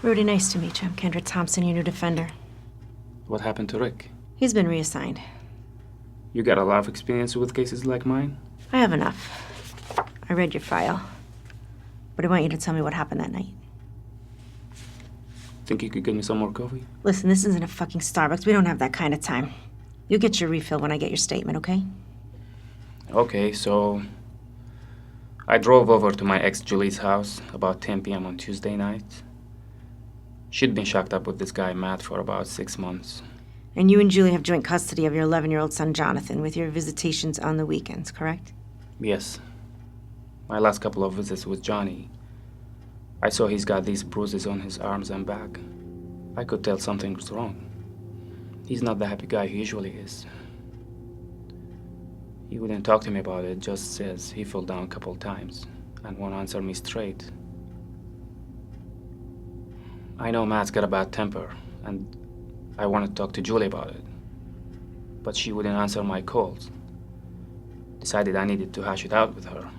Rudy, nice to meet you. I'm Kendra Thompson, your new defender. What happened to Rick? He's been reassigned. You got a lot of experience with cases like mine? I have enough. I read your file. But I want you to tell me what happened that night. Think you could get me some more coffee? Listen, this isn't a fucking Starbucks. We don't have that kind of time. You'll get your refill when I get your statement, okay? Okay, so I drove over to my ex Julie's house about 10 p.m. on Tuesday night. She'd been shacked up with this guy, Matt, for about 6 months. And you and Julie have joint custody of your 11-year-old son, Jonathan, with your visitations on the weekends, correct? Yes. My last couple of visits with Johnny, I saw he's got these bruises on his arms and back. I could tell something's wrong. He's not the happy guy he usually is. He wouldn't talk to me about it, just says he fell down a couple times and won't answer me straight. I know Matt's got a bad temper, and I wanted to talk to Julie about it. But she wouldn't answer my calls. Decided I needed to hash it out with her.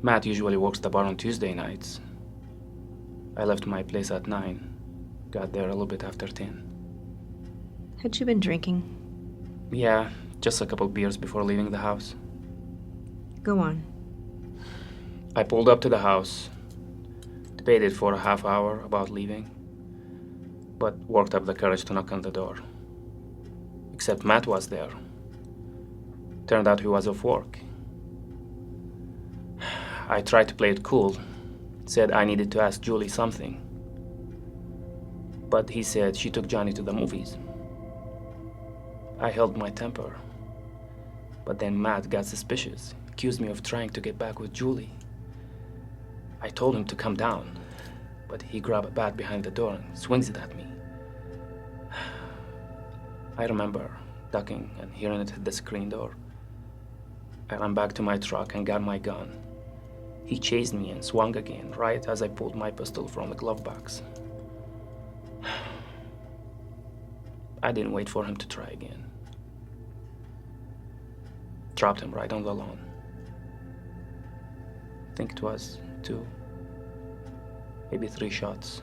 Matt usually works the bar on Tuesday nights. I left my place at 9. Got there a little bit after 10. Had you been drinking? Yeah, just a couple beers before leaving the house. Go on. I pulled up to the house, debated for a half hour about leaving, but worked up the courage to knock on the door. Except Matt was there. Turned out he was off work. I tried to play it cool, said I needed to ask Julie something. But he said she took Johnny to the movies. I held my temper. But then Matt got suspicious, accused me of trying to get back with Julie. I told him to come down, but he grabbed a bat behind the door and swings it at me. I remember ducking and hearing it hit the screen door. I ran back to my truck and got my gun. He chased me and swung again, right as I pulled my pistol from the glove box. I didn't wait for him to try again. Dropped him right on the lawn. I think it was 2, maybe 3 shots.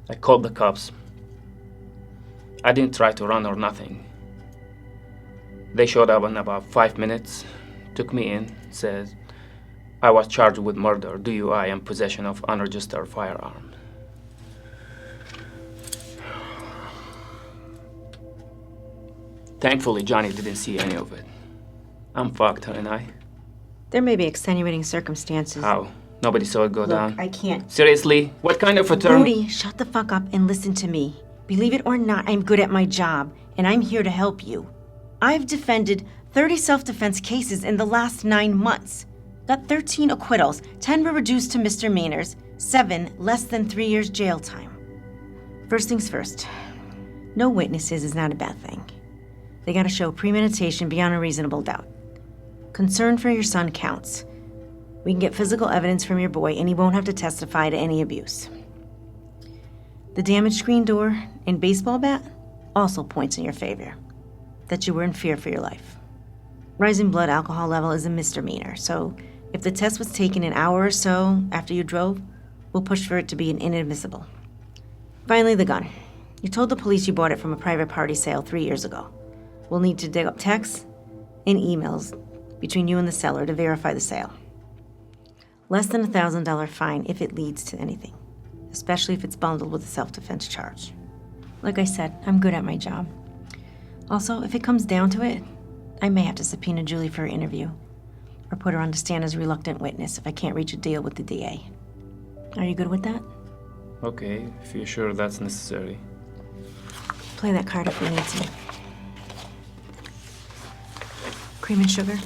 I called the cops. I didn't try to run or nothing. They showed up in about 5 minutes, took me in, said I was charged with murder, DUI, and possession of unregistered firearm. Thankfully, Johnny didn't see any of it. I'm fucked, ain't I? There may be extenuating circumstances. How? Nobody saw it go down? Look, I can't. Seriously? What kind of a term? Rudy, shut the fuck up and listen to me. Believe it or not, I'm good at my job, and I'm here to help you. I've defended 30 self-defense cases in the last 9 months. Got 13 acquittals, 10 were reduced to misdemeanors, 7 less than 3 years jail time. First things first, no witnesses is not a bad thing. They gotta show premeditation beyond a reasonable doubt. Concern for your son counts. We can get physical evidence from your boy, and he won't have to testify to any abuse. The damaged screen door and baseball bat also points in your favor, that you were in fear for your life. Rising blood alcohol level is a misdemeanor, so if the test was taken an hour or so after you drove, we'll push for it to be an inadmissible. Finally, the gun. You told the police you bought it from a private party sale 3 years ago. We'll need to dig up texts and emails between you and the seller to verify the sale. Less than $1,000 fine if it leads to anything, especially if it's bundled with a self-defense charge. Like I said, I'm good at my job. Also, if it comes down to it, I may have to subpoena Julie for her interview, or put her on the stand as a reluctant witness if I can't reach a deal with the DA. Are you good with that? Okay, if you're sure that's necessary. Play that card if we need to. Cream and sugar?